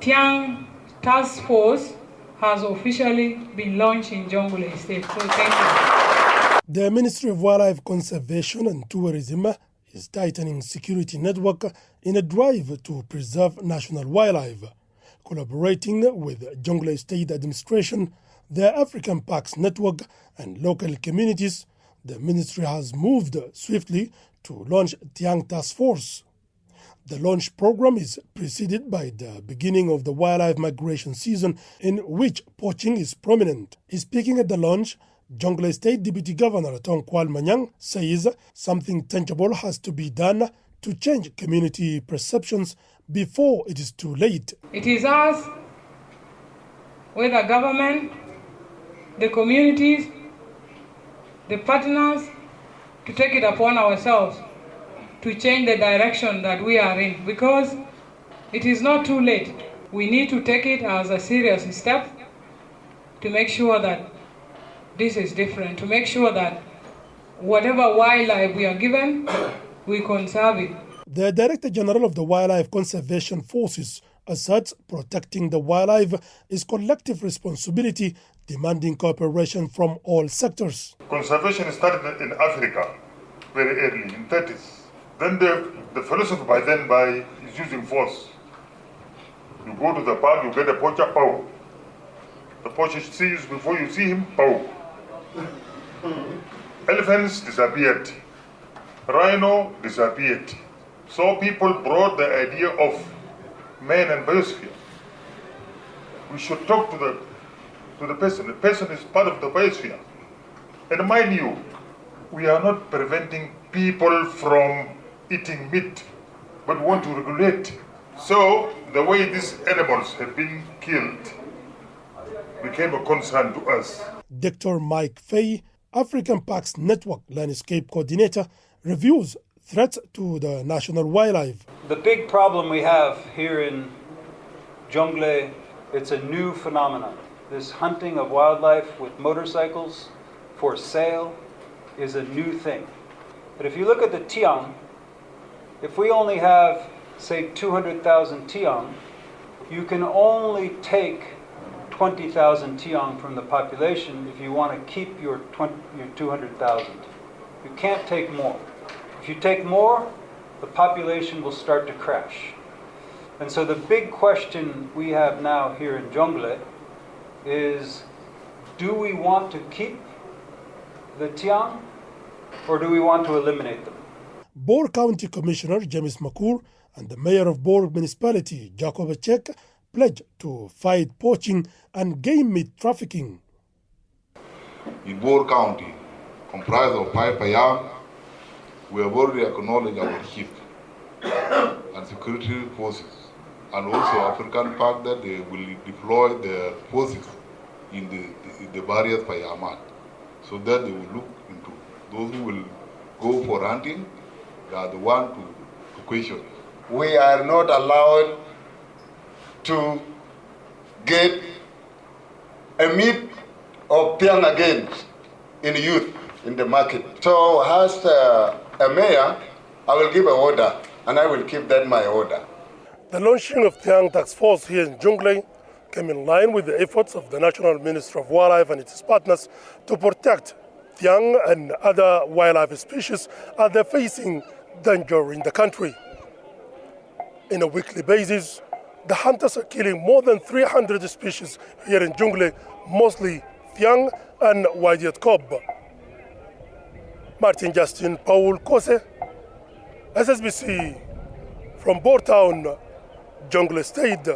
Thiang task force has officially been launched in Jonglei State. So thank you. The Ministry of Wildlife Conservation and Tourism is tightening security network in a drive to preserve national wildlife. Collaborating with Jonglei State Administration, the African Parks Network and local communities, the ministry has moved swiftly to launch Thiang Task Force. The launch program is preceded by the beginning of the wildlife migration season, in which poaching is prominent. Speaking at the launch, Jonglei State Deputy Governor Thiang says something tangible has to be done to change community perceptions before it is too late. It is us, with the government, the communities, the partners, to take it upon ourselves to change the direction that we are in, because it is not too late. We need to take it as a serious step to make sure that this is different, to make sure that whatever wildlife we are given, we conserve it. The Director General of the Wildlife Conservation Forces asserts protecting the wildlife is collective responsibility, demanding cooperation from all sectors. Conservation started in Africa very early, in 30s. Then the philosophy is using force. You go to the park, you get a poacher, pow. The poacher sees you before you see him, pow. Elephants disappeared. Rhino disappeared. So people brought the idea of man and biosphere. We should talk to the person. The person is part of the biosphere. And mind you, we are not preventing people from eating meat, but want to regulate. So the way these animals have been killed became a concern to us. Dr. Mike Fay, African Parks Network Landscape Coordinator, reviews threats to the national wildlife. The big problem we have here in Jonglei, it's a new phenomenon. This hunting of wildlife with motorcycles for sale is a new thing. But if you look at the Thiang, if we only have, say, 200,000 Thiang, you can only take 20,000 Thiang from the population if you want to keep your 200,000. You can't take more. If you take more, the population will start to crash. And so the big question we have now here in Jonglei is, do we want to keep the Thiang, or do we want to eliminate them? Bor County Commissioner James Makur and the Mayor of Bor Municipality, Jacob Echek, pledged to fight poaching and game meat trafficking. In Bor County, comprised of 5 Thiang, we have already acknowledged our chief and security forces, and also African Park that they will deploy their forces in the barriers by Yaman, so that they will look into those who will go for hunting. They are the one to question. We are not allowed to get a meat of Thiang again in youth in the market. So as a mayor, I will give an order, and I will keep that my order. The launching of Thiang Task Force here in Jonglei came in line with the efforts of the National Ministry of Wildlife and its partners to protect Thiang and other wildlife species as they're facing danger in the country. On a weekly basis, the hunters are killing more than 300 species here in Jonglei, mostly Thiang and white-eared kob. Martin Justin Paul Kose, SSBC, from Bor Town, Jonglei State.